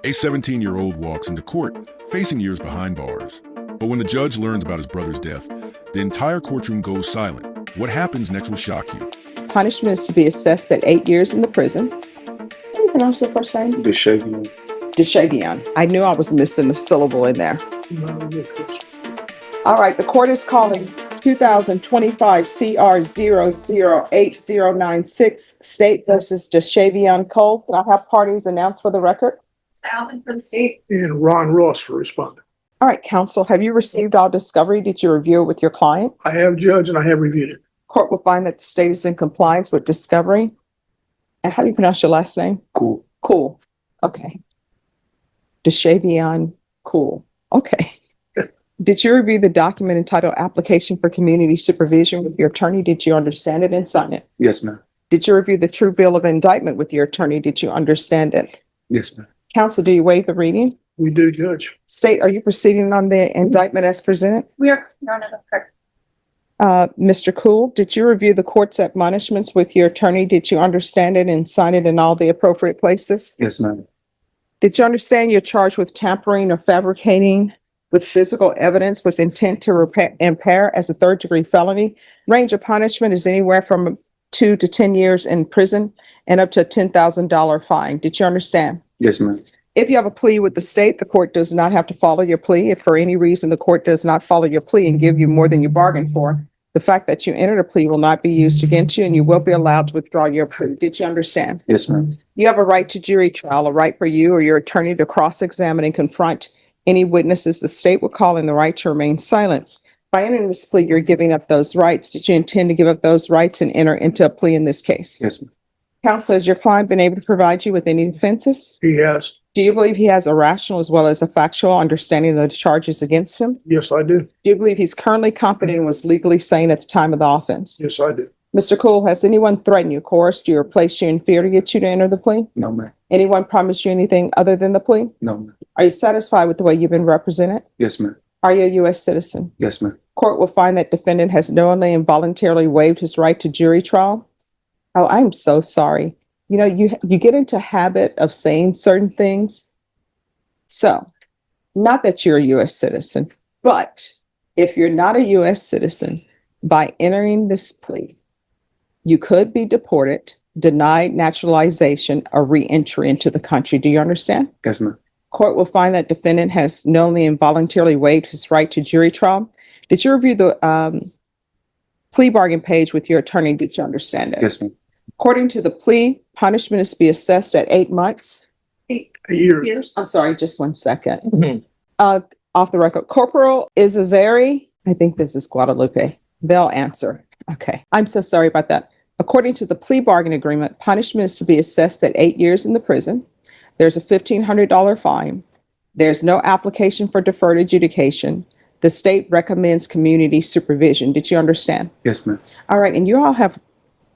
A 17-year-old walks into court, facing years behind bars. But when the judge learns about his brother's death, the entire courtroom goes silent. What happens next will shock you. Punishment is to be assessed at 8 years in the prison. How do you pronounce your first name? Davian. Davian. I knew I was missing a syllable in there. All right, the court is calling 2025 CR 008096 State versus Davian Cole. Can I have parties announced for the record? Alvin for the state. And Ron Ross for responding. All right, counsel, have you received all discovery? Did you review it with your client? I have, Judge, and I have reviewed it. Court will find that the state is in compliance with discovery. And how do you pronounce your last name? Cool. Cool. Okay. Davian Cole. Okay. Did you review the document entitled Application for Community Supervision with your attorney? Did you understand it and sign it? Yes, ma'am. Did you review the true bill of indictment with your attorney? Did you understand it? Yes, ma'am. Counsel, do you waive the reading? We do, Judge. State, are you proceeding on the indictment as presented? We are, Your Honor, that's correct. Mr. Cool, did you review the court's admonishments with your attorney? Did you understand it and sign it in all the appropriate places? Yes, ma'am. Did you understand you're charged with tampering or fabricating with physical evidence with intent to impair as a third-degree felony? Range of punishment is anywhere from 2 to 10 years in prison and up to a $10,000 fine. Did you understand? Yes, ma'am. If you have a plea with the state, the court does not have to follow your plea. If for any reason the court does not follow your plea and give you more than you bargained for, the fact that you entered a plea will not be used against you and you will be allowed to withdraw your plea. Did you understand? Yes, ma'am. You have a right to jury trial, a right for you or your attorney to cross-examine and confront any witnesses the state will call, and the right to remain silent. By entering this plea, you're giving up those rights. Did you intend to give up those rights and enter into a plea in this case? Yes, ma'am. Counsel, has your client been able to provide you with any defenses? He has. Do you believe he has a rational as well as a factual understanding of the charges against him? Yes, I do. Do you believe he's currently competent and was legally sane at the time of the offense? Yes, I do. Mr. Cole, has anyone threatened you, coerced you, or placed you in fear to get you to enter the plea? No, ma'am. Anyone promised you anything other than the plea? No, ma'am. Are you satisfied with the way you've been represented? Yes, ma'am. Are you a U.S. citizen? Yes, ma'am. Court will find that defendant has knowingly and voluntarily waived his right to jury trial. Oh, I'm so sorry. You know, you get into a habit of saying certain things. So, not that you're a U.S. citizen, but if you're not a U.S. citizen, by entering this plea, you could be deported, denied naturalization, or re-entry into the country. Do you understand? Yes, ma'am. Court will find that defendant has knowingly and voluntarily waived his right to jury trial. Did you review the plea bargain page with your attorney? Did you understand it? Yes, ma'am. According to the plea, punishment is to be assessed at 8 months. 8 A year. years. I'm sorry, just 1 second. Mhm. Off the record, Corporal Izazeri, I think this is Guadalupe. They'll answer. Okay, I'm so sorry about that. According to the plea bargain agreement, punishment is to be assessed at 8 years in the prison. There's a $1,500 fine. There's no application for deferred adjudication. The state recommends community supervision. Did you understand? Yes, ma'am. All right, and you all have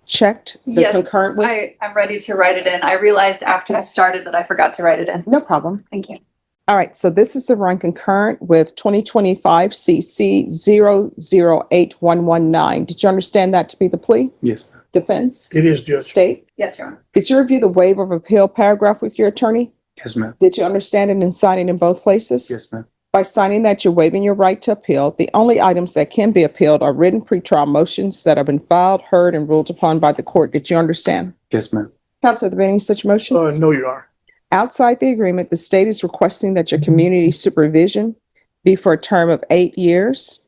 checked the Yes, concurrent with? I'm ready to write it in. I realized after I started that I forgot to write it in. No problem. Thank you. All right, so this is the run concurrent with 2025 CC 008119. Did you understand that to be the plea? Yes, ma'am. Defense? It is, Judge. State? Yes, Your Honor. Did you review the waiver of appeal paragraph with your attorney? Yes, ma'am. Did you understand it and sign it in both places? Yes, ma'am. By signing that, you're waiving your right to appeal. The only items that can be appealed are written pretrial motions that have been filed, heard, and ruled upon by the court. Did you understand? Yes, ma'am. Counsel, have there been any such motions? No, Your Honor. Outside the agreement, the state is requesting that your community supervision be for a term of 8 years.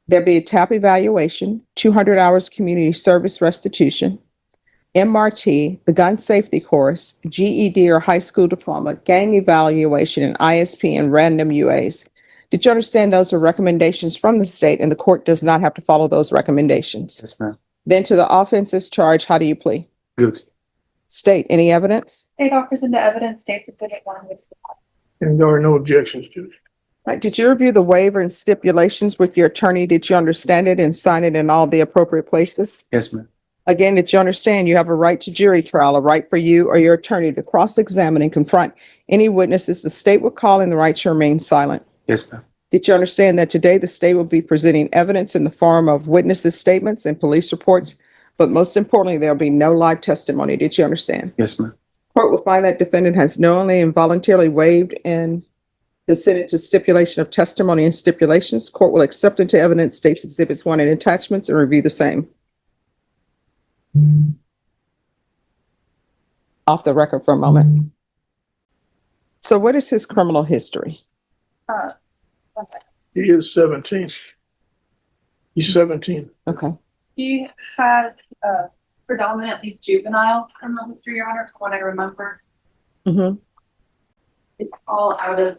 There be a TAP evaluation, 200 hours community service restitution, MRT, the gun safety course, GED or high school diploma, gang evaluation, and ISP and random UAs. Did you understand those are recommendations from the state and the court does not have to follow those recommendations? Yes, ma'am. Then to the offenses charged, how do you plead? Good. State, any evidence? State offers into evidence states exhibit 1 with And there are no objections, Judge. Right. Did you review the waiver and stipulations with your attorney? Did you understand it and sign it in all the appropriate places? Yes, ma'am. Again, did you understand you have a right to jury trial, a right for you or your attorney to cross-examine and confront any witnesses the state will call, and the right to remain silent? Yes, ma'am. Did you understand that today the state will be presenting evidence in the form of witnesses' statements and police reports, but most importantly, there'll be no live testimony? Did you understand? Yes, ma'am. Court will find that defendant has knowingly and voluntarily waived and consented to stipulation of testimony and stipulations. Court will accept into evidence states exhibits 1 and attachments and review the same. Off the record for a moment. So what is his criminal history? 1 second. He is 17. He's 17. Okay. He has predominantly juvenile criminal history, Your Honor, from what I remember. Mm-hmm. It's all out of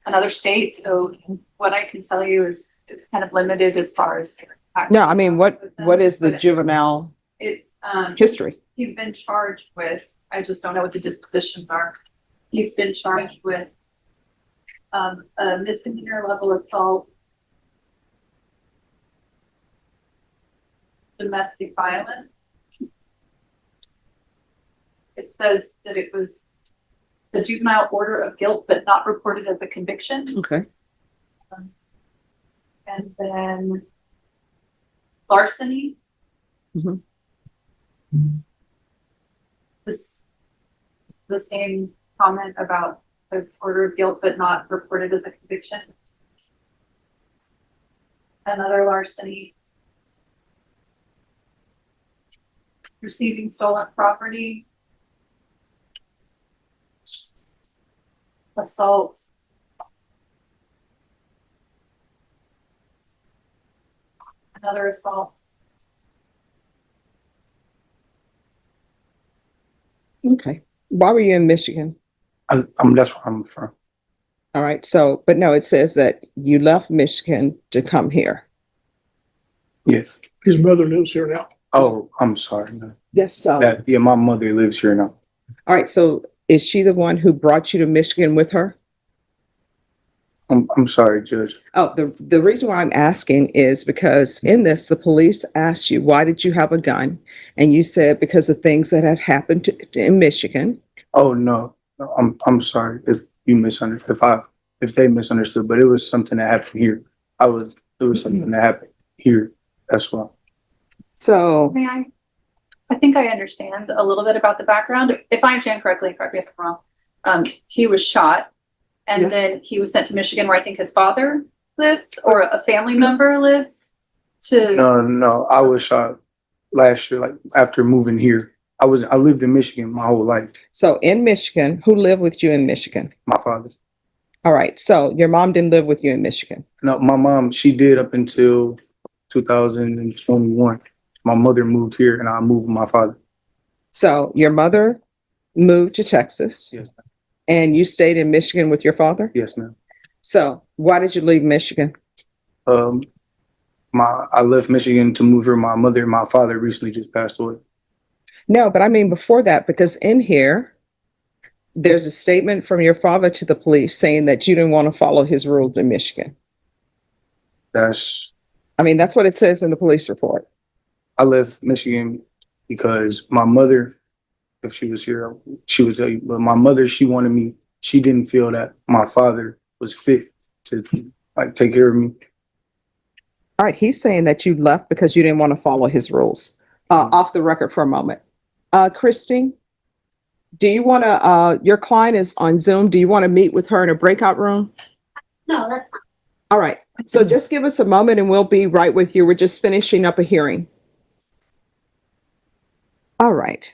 another state, so what I can tell you is it's kind of limited as far as. No, I mean, what is the juvenile It's history? he's been charged with, I just don't know what the dispositions are. He's been charged with a misdemeanor level assault, domestic violence. It says that it was the juvenile order of guilt, but not reported as a conviction. Okay. And then larceny. Mhm. The same comment about the order of guilt, but not reported as a conviction. Another larceny. Receiving stolen property. Assault. Another assault. Okay. Why were you in Michigan? That's where I'm from. All right. So, but no, it says that you left Michigan to come here. Yeah. His mother lives here now. Oh, I'm sorry. No. Yes. So, Yeah, my mother lives here now. all right. So is she the one who brought you to Michigan with her? I'm sorry, Judge. Oh, the reason why I'm asking is because in this, the police asked you, why did you have a gun? And you said because of things that had happened in Michigan. Oh no, I'm sorry if you misunderstood. If they misunderstood, but it was something that happened here. It was something that happened here. That's why. So, May I think I understand a little bit about the background. If I understand correctly, correct me if I'm wrong. He was shot and Yeah. then he was sent to Michigan where I think his father lives or a family member lives to. No, I was shot last year, like after moving here. I lived in Michigan my whole life. so in Michigan, who lived with you in Michigan? My father. All right. So your mom didn't live with you in Michigan. No, my mom, she did up until 2021. My mother moved here and I moved with my father. So your mother moved to Texas. Yes. And you stayed in Michigan with your father? Yes, ma'am. So why did you leave Michigan? I left Michigan to move here. My mother and my father recently just passed away. No, but I mean before that, because in here, there's a statement from your father to the police saying that you didn't want to follow his rules in Michigan. That's what it says in the police report. I left Michigan because my mother, if she was here, she would tell you, but my mother, she didn't feel that my father was fit to like take care of me. All right. He's saying that you left because you didn't want to follow his rules. Off the record for a moment. Christine, do you want to, your client is on Zoom. Do you want to meet with her in a breakout room? No, that's not. All right. So just give us a moment and we'll be right with you. We're just finishing up a hearing. All right.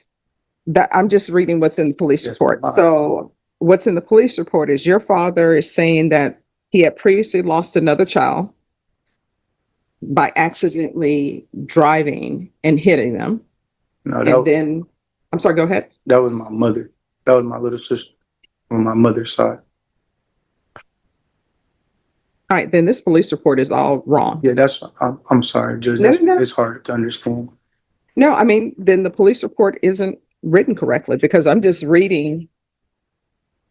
I'm just reading what's in the police Yes, report. ma'am. So what's in the police report is your father is saying that he had previously lost another child by accidentally driving and hitting them. No, And then, I'm sorry, go ahead. that was my mother. That was my little sister on my mother's side. All right, then this police report is all wrong. Yeah, I'm sorry, Judge. No. It's hard to understand. No, I mean, then the police report isn't written correctly because I'm just reading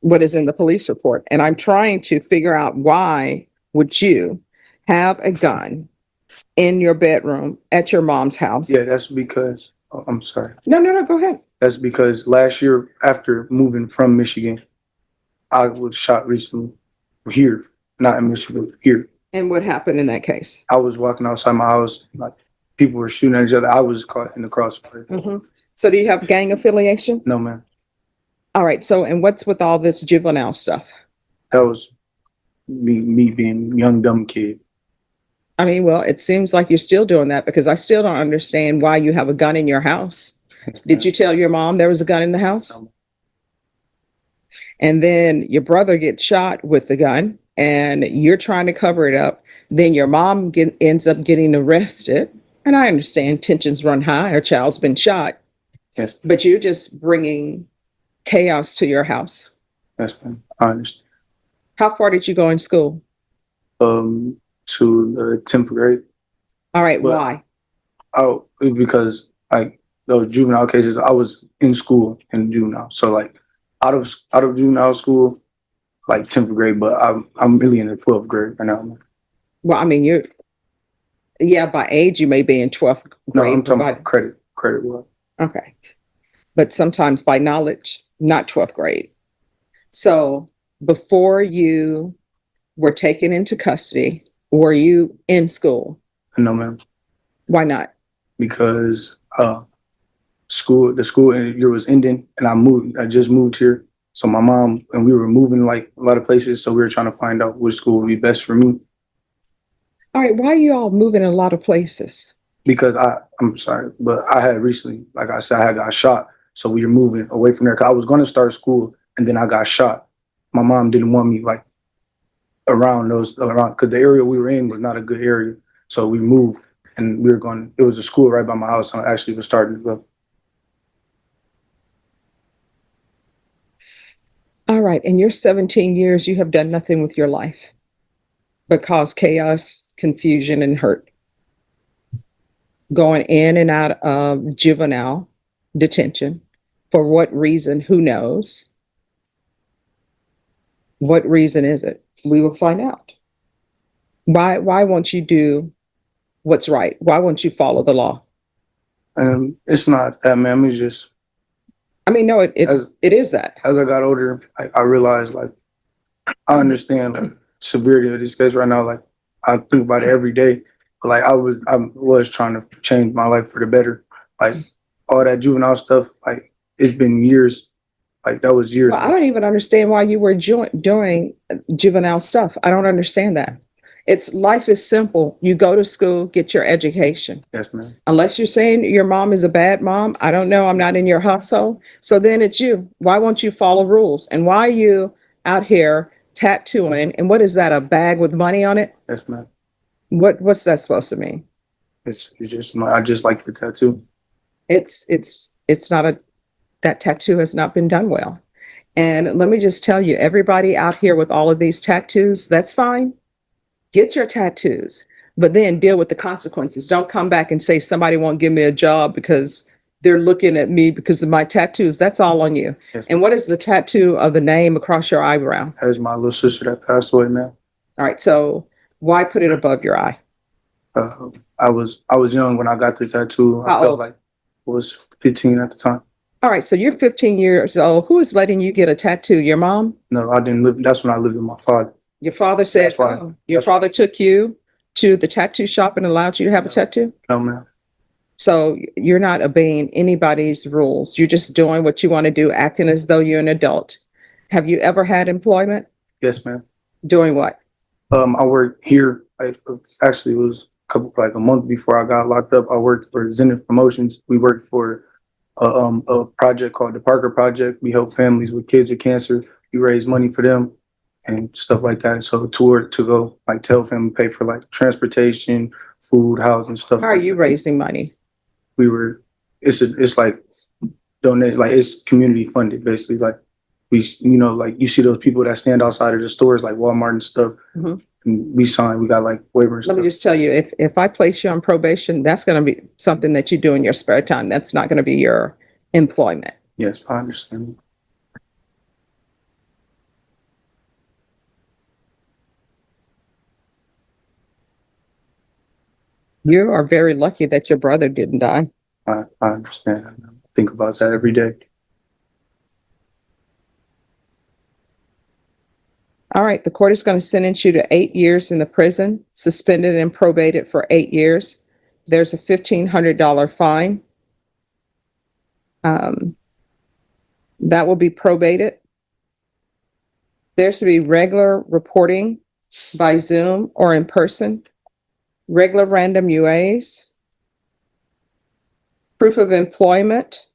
what is in the police report. And I'm trying to figure out why would you have a gun in your bedroom at your mom's house? Yeah, that's because, I'm sorry. No, go ahead. That's because last year, after moving from Michigan, I was shot recently here, not in Michigan, here. And what happened in that case? I was walking outside my house, like people were shooting at each other. I was caught in the crossfire. So do you have gang affiliation? No, man. All right. So, and what's with all this juvenile stuff? That was me being a young, dumb kid. I mean, well, it seems like you're still doing that because I still don't understand why you have a gun in your house. Did you tell your mom there was a gun in the house? No. And then your brother gets shot with the gun and you're trying to cover it up. Then your mom ends up getting arrested. And I understand tensions run high, her child's been shot, Yes, but you're just bringing chaos to your house. yes, ma'am. I understand. How far did you go in school? To the 10th grade. All right, But- why? Oh, because like those juvenile cases, I was in school in juvenile. So like out of juvenile school, like 10th grade, but I'm really in the 12th grade right now. Well, I mean, by age, you may be in 12th No, grade. I'm talking but about credit work. okay. But sometimes by knowledge, not 12th grade. So before you were taken into custody, were you in school? No, ma'am, Why not? because the school year was ending, and I just moved here. So my mom and we were moving like a lot of places, so we were trying to find out which school would be best for me. All right, why are you all moving in a lot of places? Because I'm sorry, but I had recently, like I said, I had got shot. So we were moving away from there. Cause I was going to start school and then I got shot. My mom didn't want me like around cause the area we were in was not a good area. So we moved and it was a school right by my house. And I actually was starting to go. All right, in your 17 years, you have done nothing with your life but cause chaos, confusion, and hurt. Going in and out of juvenile detention. For what reason? Who knows? What reason is it? We will find out. Why won't you do what's right? Why won't you follow the law? It's not that, ma'am. It's just I mean, no, it As- is that. as I got older, I realized like I understand like severity of this case right now. Like I think about it every day. But like I was trying to change my life for the better. Like all that juvenile stuff, like it's been years. Like that was years Well, I ago. don't even understand why you were doing juvenile stuff. I don't understand that. Life is simple. You go to school, get your education. Yes, ma'am. Unless you're saying your mom is a bad mom, I don't know. I'm not in your household. So then it's you. Why won't you follow rules? And why are you out here tattooing? And what is that? A bag with money on it? Yes, ma'am. What's that supposed to mean? It's just I just like the tattoo. It's not that tattoo has not been done well. And let me just tell you, everybody out here with all of these tattoos, that's fine. Get your tattoos, but then deal with the consequences. Don't come back and say somebody won't give me a job because they're looking at me because of my tattoos. That's all on you. Yes. And what is the tattoo of the name across your eyebrow? That is my little sister that passed away, ma'am. All right. So why put it above your eye? I was young when I got the tattoo. I How felt old? like I was 15 at the time. All right. So you're 15 years old. Who is letting you get a tattoo? Your mom? No, I didn't live. That's when I lived with my father. Your father said, That's why- your father took you to the tattoo shop and allowed you to have a tattoo? No, ma'am. So you're not obeying anybody's rules. You're just doing what you want to do, acting as though you're an adult. Have you ever had employment? Yes, ma'am. Doing what? I worked here. Actually, it was a month before I got locked up. I worked for Zenith Promotions. We worked for a project called the Parker Project. We help families with kids with cancer. We raise money for them and stuff like that. So to go like tell family pay for like transportation, food, housing, stuff. How are like you that. raising money? It's like donate, like it's community funded basically. Like like you see those people that stand outside of the stores like Walmart and stuff. Mhm. And we got like waivers. Let me just tell you, if I place you on probation, that's going to be something that you do in your spare time. That's not going to be your employment. Yes, I understand. You are very lucky that your brother didn't die. I understand. I think about that every day. All right, the court is going to sentence you to 8 years in the prison, suspended and probated for 8 years. There's a $1,500 fine. That will be probated. There should be regular reporting by Zoom or in person, regular random UAs, proof of employment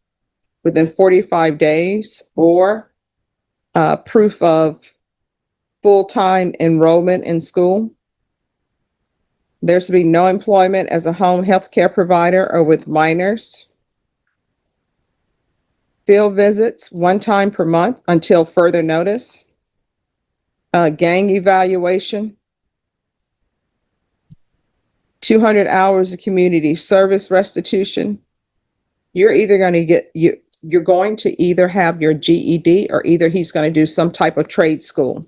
within 45 days, or proof of full-time enrollment in school. There should be no employment as a home health care provider or with minors. Field visits 1 time per month until further notice. Gang evaluation. 200 hours of community service restitution. You're either going to you're going to either have your GED or either he's going to do some type of trade school.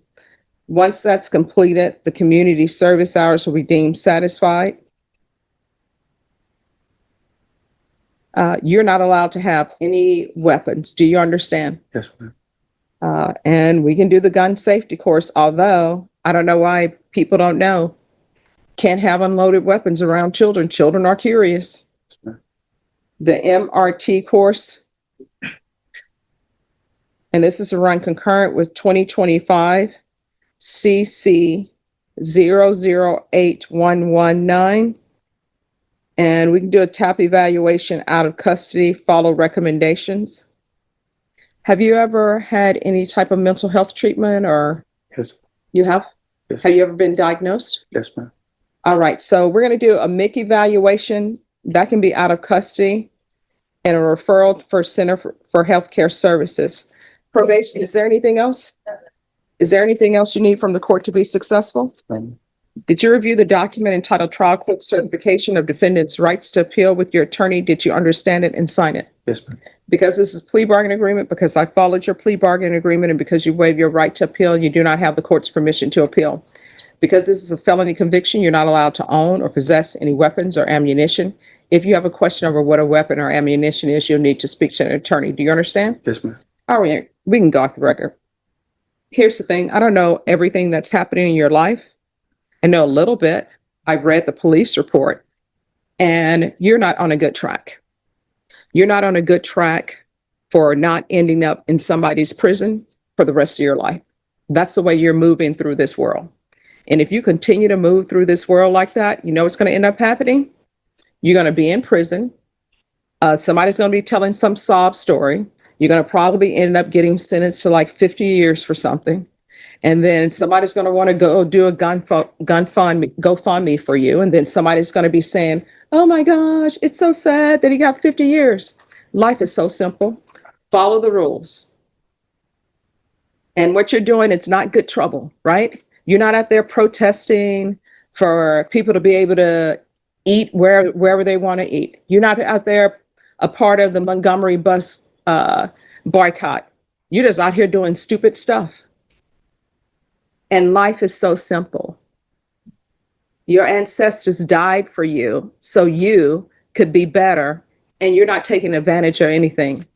Once that's completed, the community service hours will be deemed satisfied. You're not allowed to have any weapons. Do you understand? Yes, ma'am. And we can do the gun safety course, although I don't know why people don't know. Can't have unloaded weapons around children. Children are curious. The MRT course. And this is to run concurrent with 2025 CC 008119. And we can do a TAP evaluation out of custody, follow recommendations. Have you ever had any type of mental health treatment or? Yes. You have? Yes. Have you ever been diagnosed? Yes, ma'am. All right. So we're going to do a MIC evaluation that can be out of custody and a referral for Center for Healthcare Services. Probation. Is there anything else? Is there anything else you need from the court to be successful? Did you review the document entitled Trial Court Certification of Defendant's Rights to Appeal with your attorney? Did you understand it and sign it? Yes, ma'am. Because this is a plea bargain agreement, because I followed your plea bargain agreement, and because you waive your right to appeal, you do not have the court's permission to appeal. Because this is a felony conviction, you're not allowed to own or possess any weapons or ammunition. If you have a question over what a weapon or ammunition is, you'll need to speak to an attorney. Do you understand? Yes, ma'am. All right, we can go off the record. Here's the thing. I don't know everything that's happening in your life. I know a little bit. I've read the police report, and you're not on a good track. You're not on a good track for not ending up in somebody's prison for the rest of your life. That's the way you're moving through this world. And if you continue to move through this world like that, you know what's going to end up happening? You're going to be in prison. Somebody's going to be telling some sob story. You're going to probably end up getting sentenced to like 50 years for something. And then somebody's going to want to go do a GoFundMe for you. And then somebody's going to be saying, oh my gosh, it's so sad that he got 50 years. Life is so simple. Follow the rules. And what you're doing, it's not good trouble, right? You're not out there protesting for people to be able to eat wherever they want to eat. You're not out there a part of the Montgomery bus boycott. You're just out here doing stupid stuff. And life is so simple. Your ancestors died for you so you could be better, and you're not taking advantage of anything.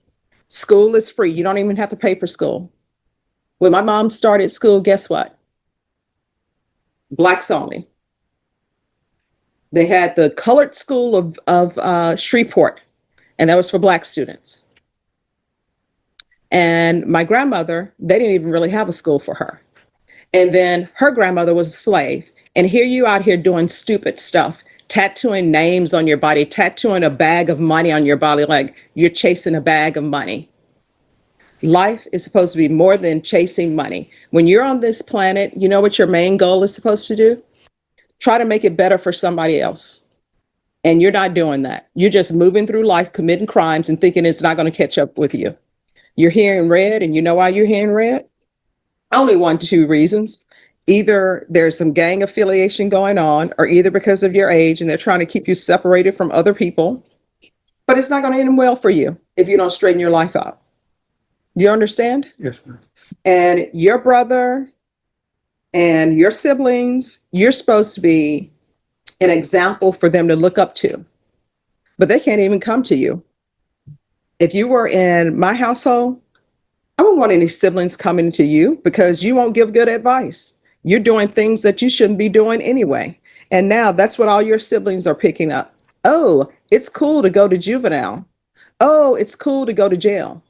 School is free. You don't even have to pay for school. When my mom started school, guess what? Blacks only. They had the colored school of Shreveport, and that was for Black students. And my grandmother, they didn't even really have a school for her. And then her grandmother was a slave. And here you out here doing stupid stuff, tattooing names on your body, tattooing a bag of money on your body like you're chasing a bag of money. Life is supposed to be more than chasing money. When you're on this planet, you know what your main goal is supposed to do? Try to make it better for somebody else. And you're not doing that. You're just moving through life, committing crimes and thinking it's not going to catch up with you. You're hearing red, and you know why you're hearing red? Only 1-2 reasons. Either there's some gang affiliation going on, or either because of your age and they're trying to keep you separated from other people. But it's not going to end well for you if you don't straighten your life out. You understand? Yes, ma'am. And your brother and your siblings, you're supposed to be an example for them to look up to. But they can't even come to you. If you were in my household, I wouldn't want any siblings coming to you because you won't give good advice. You're doing things that you shouldn't be doing anyway. And now that's what all your siblings are picking up. Oh, it's cool to go to juvenile. Oh, it's cool to go to jail.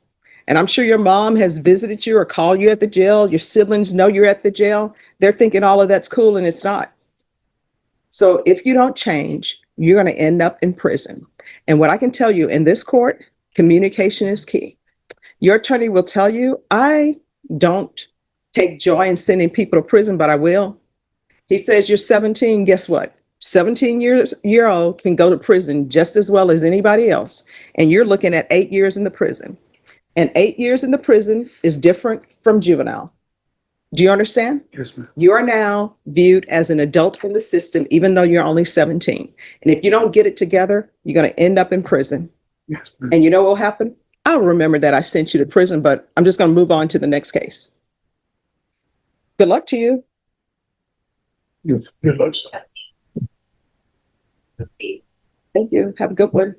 And I'm sure your mom has visited you or called you at the jail. Your siblings know you're at the jail. They're thinking all of that's cool and it's not. So if you don't change, you're going to end up in prison. And what I can tell you in this court, communication is key. Your attorney will tell you, I don't take joy in sending people to prison, but I will. He says, you're 17. Guess what? 17-year-old can go to prison just as well as anybody else. And you're looking at 8 years in the prison. And 8 years in the prison is different from juvenile. Do you understand? Yes, ma'am. You are now viewed as an adult in the system, even though you're only 17. And if you don't get it together, you're going to end up in prison. Yes, ma'am. And you know what will happen? I'll remember that I sent you to prison, but I'm just going to move on to the next case. Good luck to you. Good luck, sir. Thank you. Have a good one.